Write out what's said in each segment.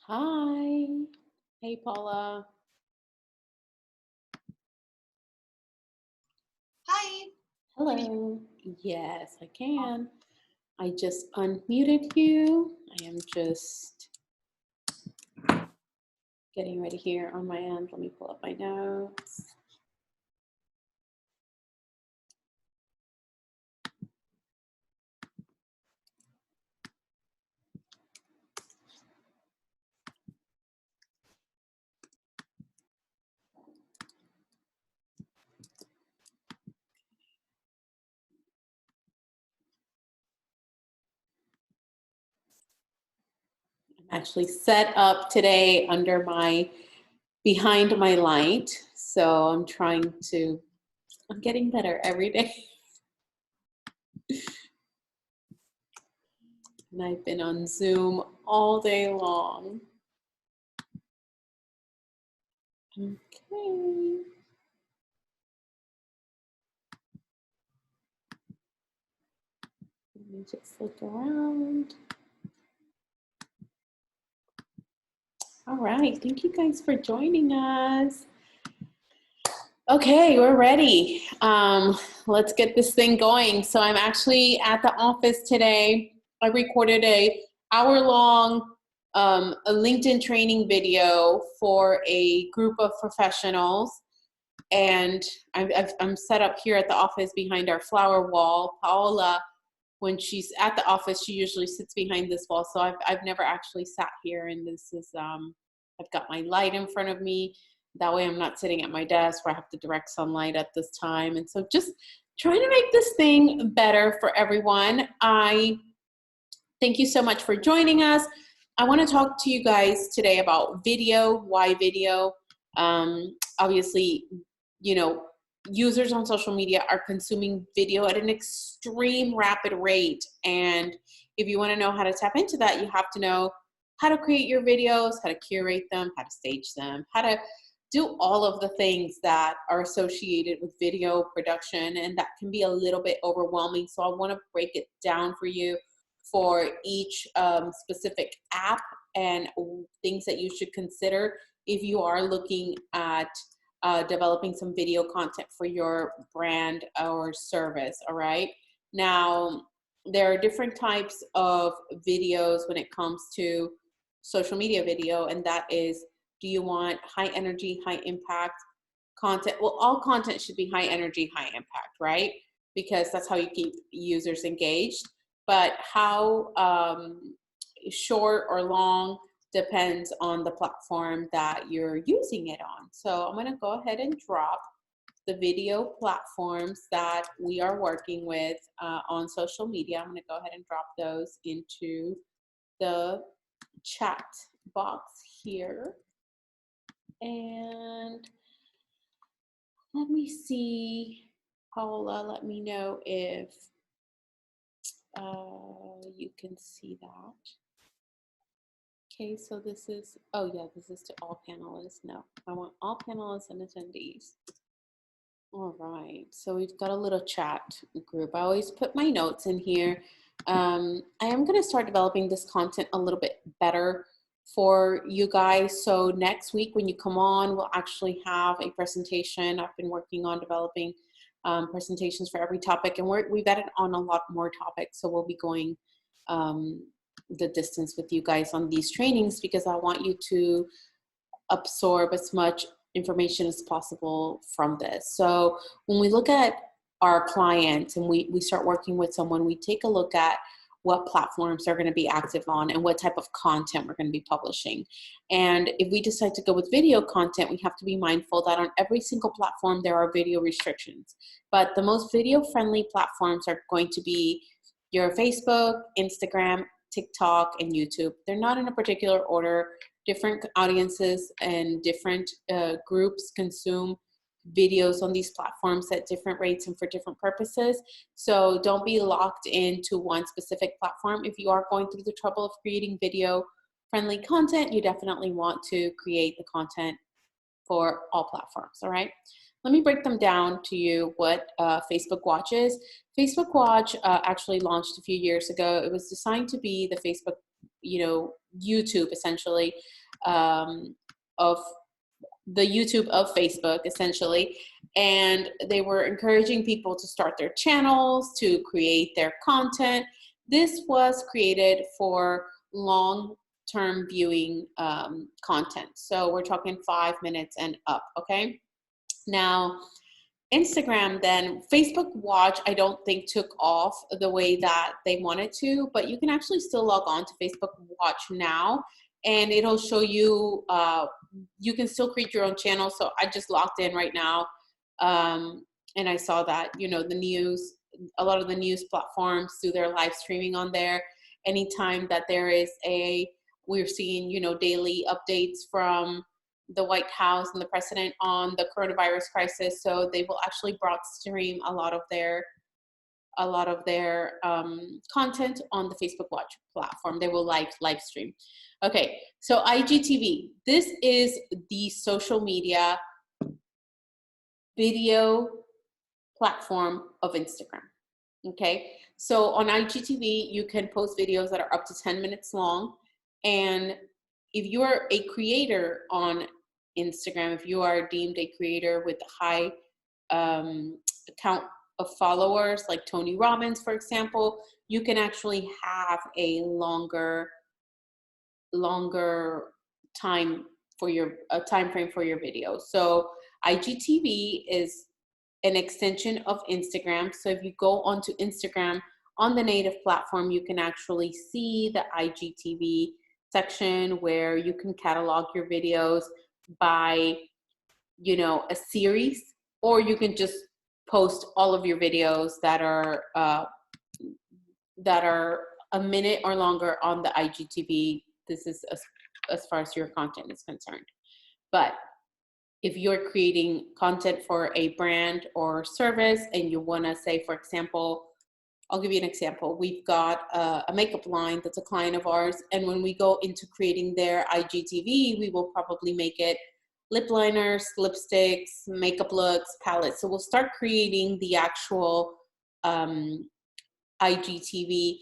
Hi. Hey, Paula. Hi. Can you? Hello. Yes, I can. I just unmuted you. I am just getting ready here on my end. Let me pull up my notes. I'm actually set up today under behind my light. So I'm getting better every day. And I've been on Zoom all day long. Okay. Let me just look around. All right, thank you guys for joining us. Okay, we're ready. Let's get this thing going. So I'm actually at the office today. I recorded a hour-long a LinkedIn training video for a group of professionals. And I'm set up here at the office behind our flower wall. Paola, when she's at the office, she usually sits behind this wall. So I've never actually sat here, and this is I've got my light in front of me. That way I'm not sitting at my desk where I have to direct sunlight at this time. And so just trying to make this thing better for everyone. I thank you so much for joining us. I want to talk to you guys today about video. Why video? Obviously, you know, users on social media are consuming video at an extreme rapid rate. And if you want to know how to tap into that, you have to know how to create your videos, how to curate them, how to stage them, how to do all of the things that are associated with video production. And that can be a little bit overwhelming. So I want to break it down for you for each specific app and things that you should consider if you are looking at developing some video content for your brand or service. All right. Now, there are different types of videos when it comes to social media video, and that is, do you want high energy, high impact content? Well, all content should be high energy, high impact, right? Because that's how you keep users engaged. But how short or long depends on the platform that you're using it on. So I'm going to go ahead and drop the video platforms that we are working with on social media. I'm going to go ahead and drop those into the chat box here. And let me see, Paula, let me know if you can see that. Okay, so this is, oh yeah, this is to all panelists. No, I want all panelists and attendees. All right, so we've got a little chat group. I always put my notes in here. I am gonna start developing this content a little bit better for you guys. So next week when you come on, we'll actually have a presentation. I've been working on developing presentations for every topic, and we've added on a lot more topics. So we'll be going the distance with you guys on these trainings because I want you to absorb as much information as possible from this. So when we look at our clients and we start working with someone, we take a look at what platforms they're going to be active on and what type of content we're going to be publishing. And if we decide to go with video content, we have to be mindful that on every single platform there are video restrictions. But the most video friendly platforms are going to be your Facebook, Instagram, TikTok, and YouTube. They're not in a particular order. Different audiences and different groups consume videos on these platforms at different rates and for different purposes. So don't be locked into one specific platform. If you are going through the trouble of creating video friendly content, you definitely want to create the content for all platforms. All right. Let me break them down to you what Facebook Watch is. Facebook Watch actually launched a few years ago. It was designed to be the Facebook, YouTube essentially, of the YouTube of Facebook essentially. And they were encouraging people to start their channels, to create their content. This was created for long-term viewing content. So we're talking 5 minutes and up, okay? Now, Instagram then, Facebook Watch, I don't think took off the way that they wanted to, but you can actually still log on to Facebook Watch now, and it'll show you, you can still create your own channel. So I just logged in right now, and I saw that, you know, the news, a lot of the news platforms do their live streaming on there. Anytime that there is we're seeing, you know, daily updates from the White House and the president on the coronavirus crisis. So they will actually broad stream a lot of their content on the Facebook Watch platform. They will live stream. Okay, so IGTV. This is the social media video platform of Instagram. Okay, so on IGTV, you can post videos that are up to 10 minutes long. And if you're a creator on Instagram, if you are deemed a creator with a high count of followers, like Tony Robbins, for example, you can actually have a longer time frame for your video. So IGTV is an extension of Instagram. So if you go onto Instagram on the native platform, you can actually see the IGTV section where you can catalog your videos by, you know, a series, or you can just post all of your videos that are a minute or longer on the IGTV. This is as far as your content is concerned. But if you're creating content for a brand or service and you want to say, for example, I'll give you an example. We've got a makeup line that's a client of ours, and when we go into creating their IGTV, we will probably make it lip liners, lipsticks, makeup looks, palettes. So we'll start creating the actual IGTV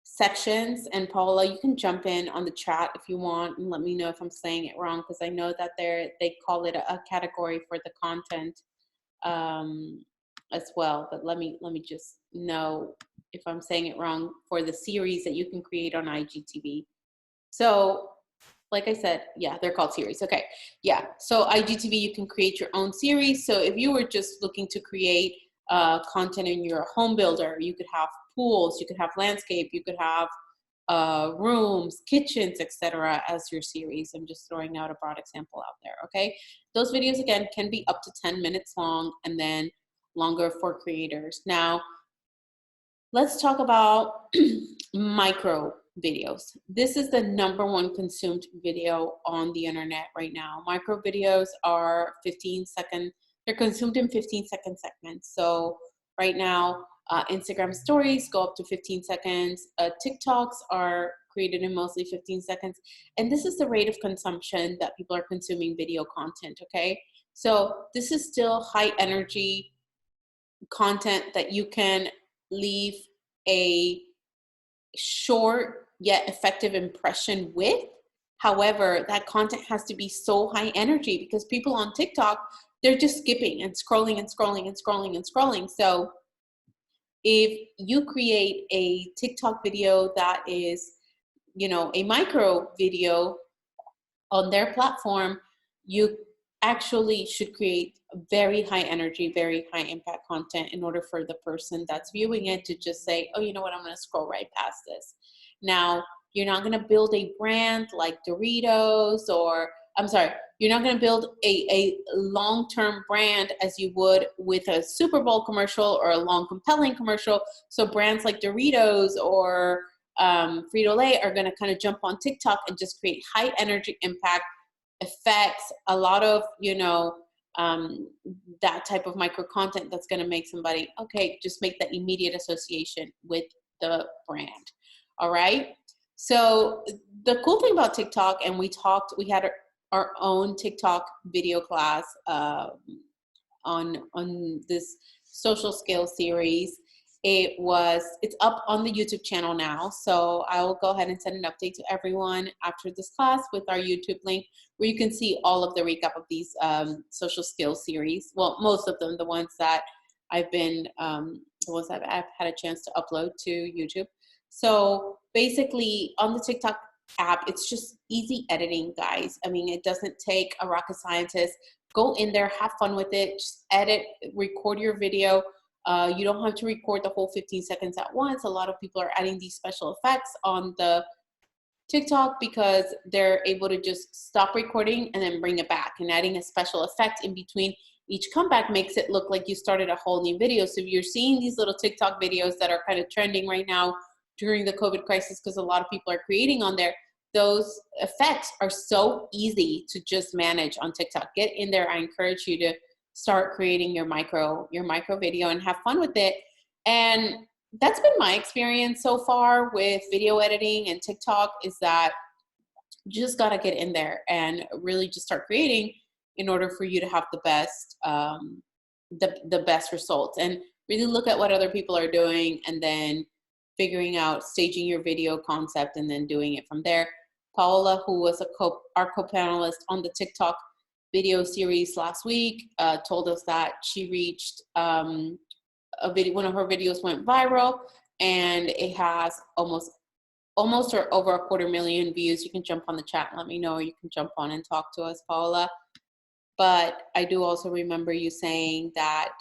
sections. And Paula, you can jump in on the chat if you want and let me know if I'm saying it wrong, because I know that they call it a category for the content as well. But let me just know if I'm saying it wrong for the series that you can create on IGTV. So like I said, yeah, they're called series. Okay, yeah. So IGTV, you can create your own series. So if you were just looking to create content in your home builder, you could have pools, you could have landscape, you could have rooms, kitchens, etc. as your series. I'm just throwing out a broad example out there, okay? Those videos, again, can be up to 10 minutes long and then longer for creators. Now, let's talk about micro videos. This is the #1 consumed video on the internet right now. Micro videos are 15-second, they're consumed in 15-second segments. So right now, Instagram stories go up to 15 seconds. TikToks are created in mostly 15 seconds. And this is the rate of consumption that people are consuming video content, okay? So this is still high energy content that you can leave a short yet effective impression with. However, that content has to be so high energy because people on TikTok, they're just skipping and scrolling and scrolling and scrolling and scrolling. So if you create a TikTok video that is, you know, a micro video on their platform, you actually should create very high energy, very high impact content in order for the person that's viewing it to just say, oh, you know what, I'm going to scroll right past this. Now, you're not going to build a brand like Doritos, or I'm sorry, you're not going to build a long-term brand as you would with a Super Bowl commercial or a long, compelling commercial. So brands like Doritos or Frito-Lay are going to kind of jump on TikTok and just create high energy impact effects, a lot of, you know, that type of micro content that's going to make somebody, okay, just make that immediate association with the brand. All right. So the cool thing about TikTok, and we had our own TikTok video class on this social skills series, It's up on the YouTube channel now. So I will go ahead and send an update to everyone after this class with our YouTube link, where you can see all of the recap of these social skills series. Well, most of them, the ones that I've had a chance to upload to YouTube. So basically on the TikTok app, it's just easy editing, guys. I mean, it doesn't take a rocket scientist. Go in there, have fun with it, just edit, record your video. You don't have to record the whole 15 seconds at once. A lot of people are adding these special effects on the TikTok because they're able to just stop recording and then bring it back, and adding a special effect in between each comeback makes it look like you started a whole new video. So if you're seeing these little TikTok videos that are kind of trending right now during the COVID crisis, because a lot of people are creating on there, those effects are so easy to just manage on TikTok. Get in there. I encourage you to start creating your micro video and have fun with it. And that's been my experience so far with video editing and TikTok, is that you just got to get in there and really just start creating in order for you to have the best the best results, and really look at what other people are doing and then figuring out staging your video concept and then doing it from there. Paola, who was our co-panelist on the TikTok video series last week, told us that she reached one of her videos went viral, and it has almost or over 250,000 views. You can jump on the chat and let me know, or you can jump on and talk to us, Paola. But I do also remember you saying that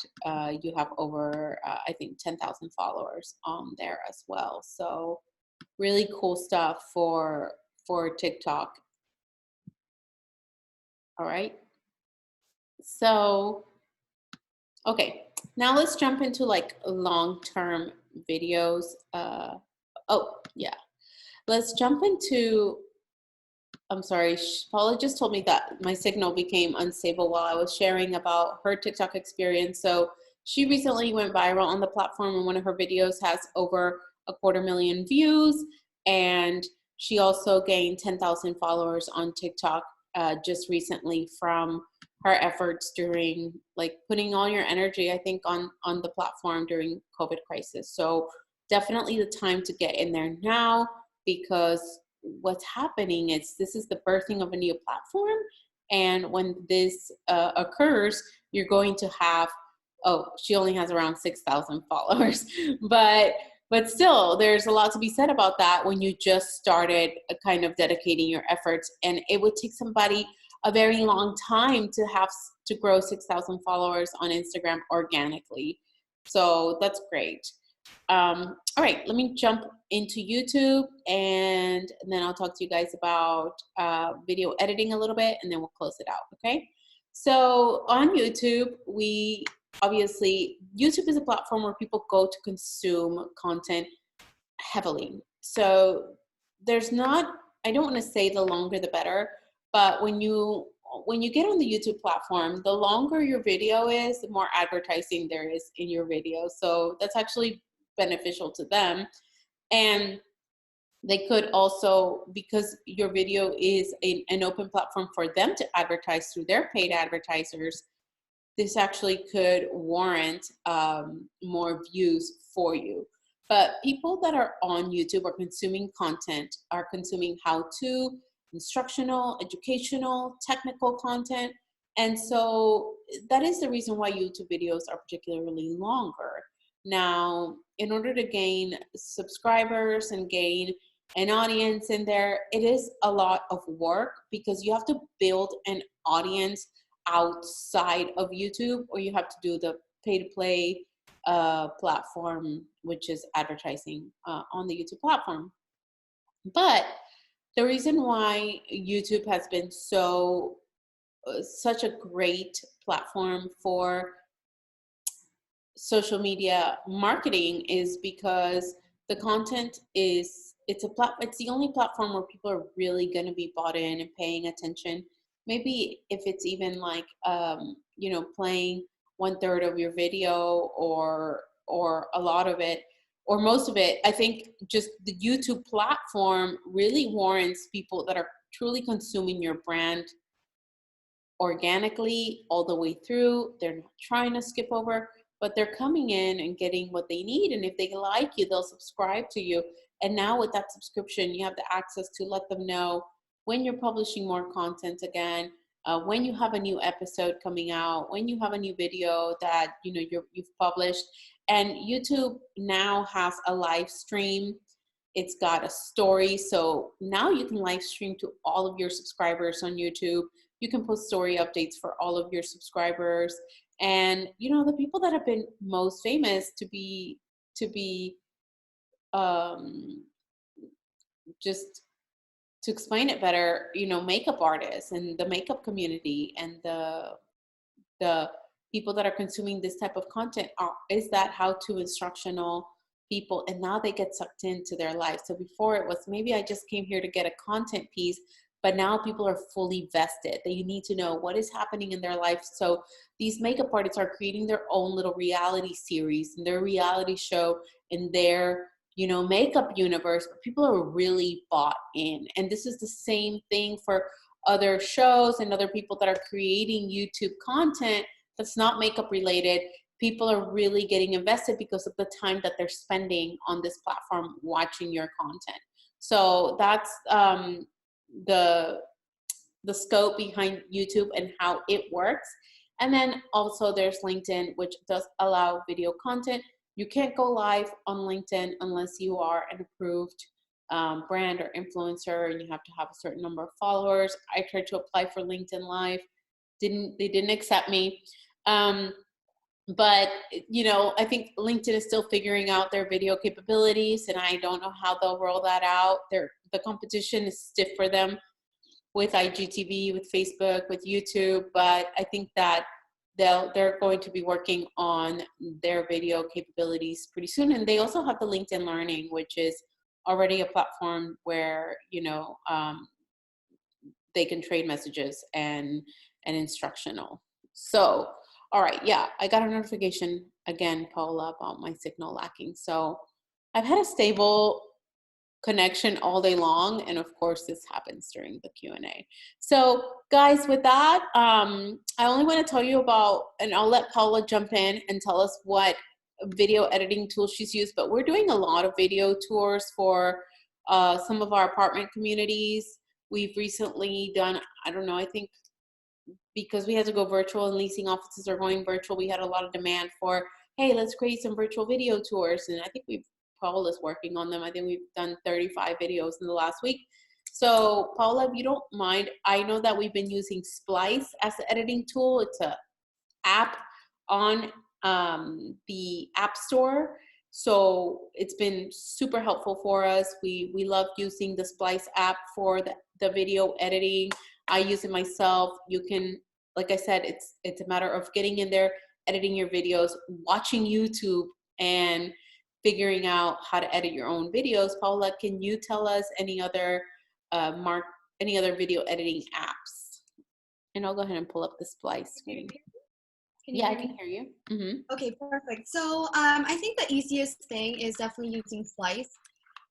you have over, I think, 10,000 followers on there as well. So really cool stuff for TikTok. All right. So, okay, now let's jump into like long-term videos. Oh, yeah. Let's jump into, I'm sorry, Paula just told me that my signal became unstable while I was sharing about her TikTok experience. So she recently went viral on the platform, and one of her videos has over 250,000 views. And she also gained 10,000 followers on TikTok just recently from her efforts during, like, putting all your energy, I think, on the platform during COVID crisis. So definitely the time to get in there now, because what's happening is this is the birthing of a new platform. And when this occurs, you're going to have, oh, she only has around 6,000 followers, but still there's a lot to be said about that when you just started kind of dedicating your efforts. And it would take somebody a very long time to grow 6,000 followers on Instagram organically. So that's great. All right, let me jump into YouTube, and then I'll talk to you guys about video editing a little bit, and then we'll close it out, okay? So on YouTube, YouTube is a platform where people go to consume content heavily. So there's not, I don't want to say the longer the better, but when you get on the YouTube platform, the longer your video is, the more advertising there is in your video. So that's actually beneficial to them. And they could also, because your video is an open platform for them to advertise through their paid advertisers, this actually could warrant more views for you. But people that are on YouTube are consuming content, are consuming how-to, instructional, educational, technical content. And so that is the reason why YouTube videos are particularly longer. Now, in order to gain subscribers and gain an audience in there, it is a lot of work, because you have to build an audience outside of YouTube, or you have to do the pay-to-play platform, which is advertising on the YouTube platform. But the reason why YouTube has been such a great platform for social media marketing is because the content is, it's the only platform where people are really going to be bought in and paying attention. Maybe if it's even like playing 1/3 of your video, or a lot of it, or most of it. I think just the YouTube platform really warrants people that are truly consuming your brand organically all the way through. They're not trying to skip over but they're coming in and getting what they need. And if they like you, they'll subscribe to you. And now with that subscription, you have the access to let them know when you're publishing more content again, when you have a new episode coming out, when you have a new video that you've published. And YouTube now has a live stream. It's got a story. So now you can live stream to all of your subscribers on YouTube. You can post story updates for all of your subscribers. And the people that have been most famous to be just to explain it better, makeup artists and the makeup community and the people that are consuming this type of content is that how-to instructional people, and now they get sucked into their life. So before it was maybe I just came here to get a content piece, but now people are fully vested. They need to know what is happening in their life. So these makeup artists are creating their own little reality series and their reality show in their makeup universe, but people are really bought in. And this is the same thing for other shows and other people that are creating YouTube content that's not makeup related. People are really getting invested because of the time that they're spending on this platform watching your content. So that's the scope behind YouTube and how it works. And then also there's LinkedIn, which does allow video content. You can't go live on LinkedIn unless you are an approved brand or influencer, and you have to have a certain number of followers. I tried to apply for LinkedIn Live. They didn't accept me. But I think LinkedIn is still figuring out their video capabilities, and I don't know how they'll roll that out. The competition is stiff for them with IGTV, with Facebook, with YouTube, but I think that they're going to be working on their video capabilities pretty soon. And they also have the LinkedIn Learning, which is already a platform where they can trade messages and instructional. So, all right, yeah, I got a notification again, Paula, about my signal lacking. So I've had a stable connection all day long, and of course this happens during the Q&A. So guys, with that, I only want to tell you about, and I'll let Paula jump in and tell us what video editing tool she's used, but we're doing a lot of video tours for some of our apartment communities. We've recently done, I don't know, I think because we had to go virtual and leasing offices are going virtual, we had a lot of demand for, hey, let's create some virtual video tours. And I think Paula's working on them. I think we've done 35 videos in the last week. So Paula, if you don't mind, I know that we've been using Splice as the editing tool. It's an app on the App Store. So it's been super helpful for us. We love using the Splice app for the video editing. I use it myself. You can, like I said, it's a matter of getting in there, editing your videos, watching YouTube, and figuring out how to edit your own videos. Paula, can you tell us any other video editing apps? And I'll go ahead and pull up the Splice screen. Yeah, I can hear you. Mm-hmm. Okay, perfect. So I think the easiest thing is definitely using Splice.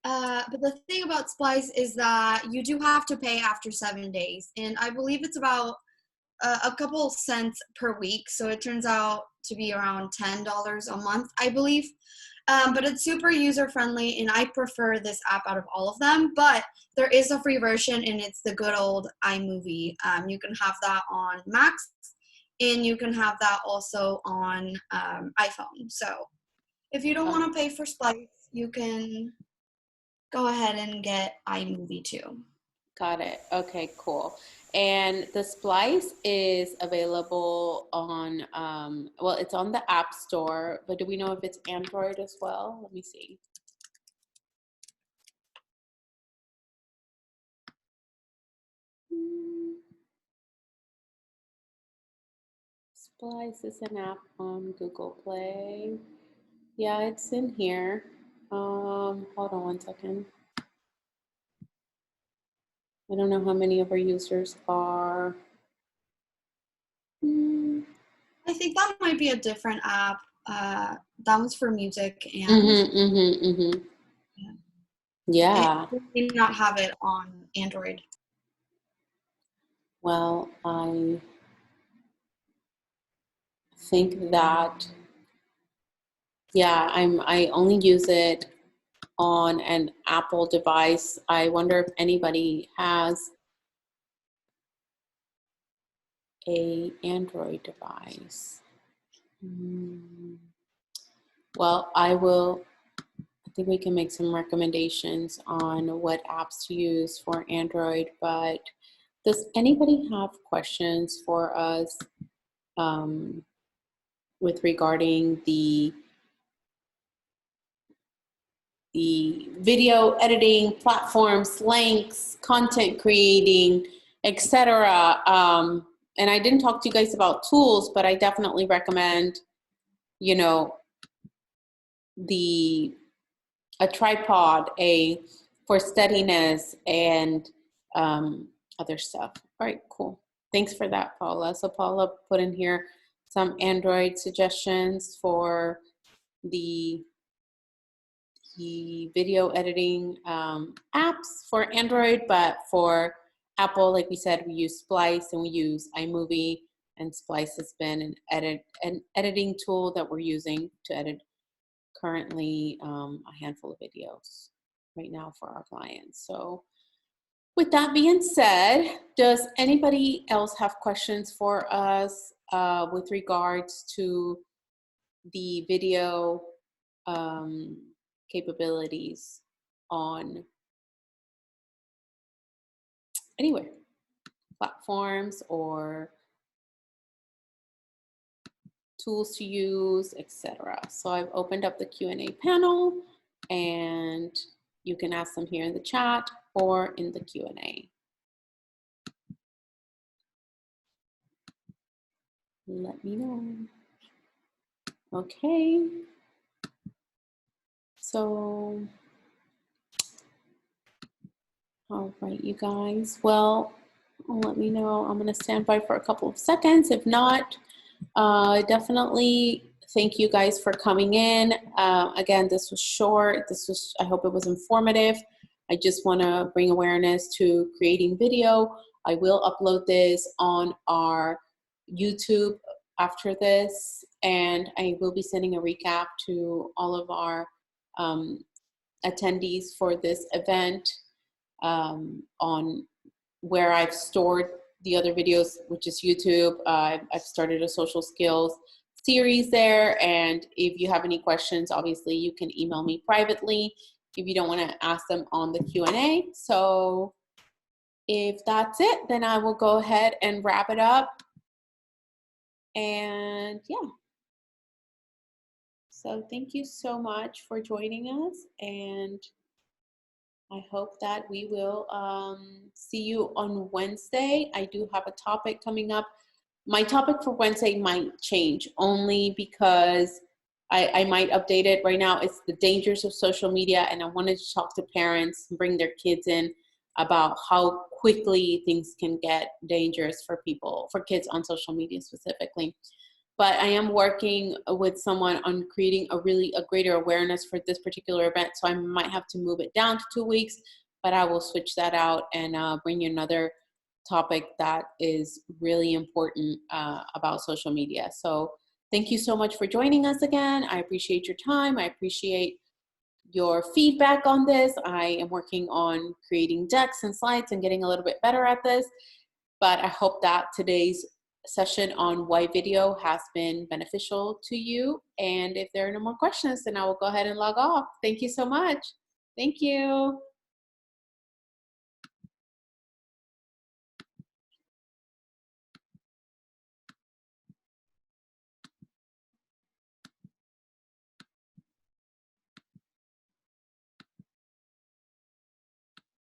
But the thing about Splice is that you do have to pay after 7 days. And I believe it's about a couple cents per week. So it turns out to be around $10 a month, I believe. But it's super user-friendly, and I prefer this app out of all of them. But there is a free version, and it's the good old iMovie. You can have that on Macs, and you can have that also on iPhone. So if you don't want to pay for Splice, you can go ahead and get iMovie too. Got it. Okay, cool. And the Splice is available on, well, it's on the App Store, but do we know if it's Android as well? Let me see. Splice is an app on Google Play. Yeah, it's in here. Hold on one second. I don't know how many of our users are. I think that might be a different app. That one's for music, and yeah. It may not have it on Android. Well, I think that Yeah, I only use it on an Apple device. I wonder if anybody has a Android device. Well, I think we can make some recommendations on what apps to use for Android, but does anybody have questions for us with regarding the video editing platforms, links, content creating, etc.? And I didn't talk to you guys about tools, but I definitely recommend, you know, a tripod, for steadiness and other stuff. All right, cool. Thanks for that, Paula. So Paula put in here some Android suggestions for the video editing apps for Android, but for Apple, like we said, we use Splice and we use iMovie, and Splice has been an editing tool that we're using to edit currently a handful of videos right now for our clients. So with that being said, does anybody else have questions for us with regards to the video capabilities on anywhere, platforms or tools to use, etc.? So I've opened up the Q&A panel, and you can ask them here in the chat or in the Q&A. Let me know. Okay. So, all right, you guys. Well, let me know. I'm going to stand by for a couple of seconds. If not, definitely thank you guys for coming in. Again, this was short. I hope it was informative. I just want to bring awareness to creating video. I will upload this on our YouTube after this, and I will be sending a recap to all of our attendees for this event on where I've stored the other videos, which is YouTube. I've started a social skills series there, and if you have any questions, obviously you can email me privately if you don't want to ask them on the Q&A. So if that's it, then I will go ahead and wrap it up. And yeah, so thank you so much for joining us, and I hope that we will see you on Wednesday. I do have a topic coming up. My topic for Wednesday might change only because I might update it. Right now, it's the dangers of social media, and I wanted to talk to parents and bring their kids in about how quickly things can get dangerous for kids on social media specifically. But I am working with someone on creating a greater awareness for this particular event. So I might have to move it down to 2 weeks, but I will switch that out and bring you another topic that is really important about social media. So thank you so much for joining us again. I appreciate your time. I appreciate your feedback on this. I am working on creating decks and slides and getting a little bit better at this. But I hope that today's session on why video has been beneficial to you. And if there are no more questions, then I will go ahead and log off. Thank you so much. Thank you.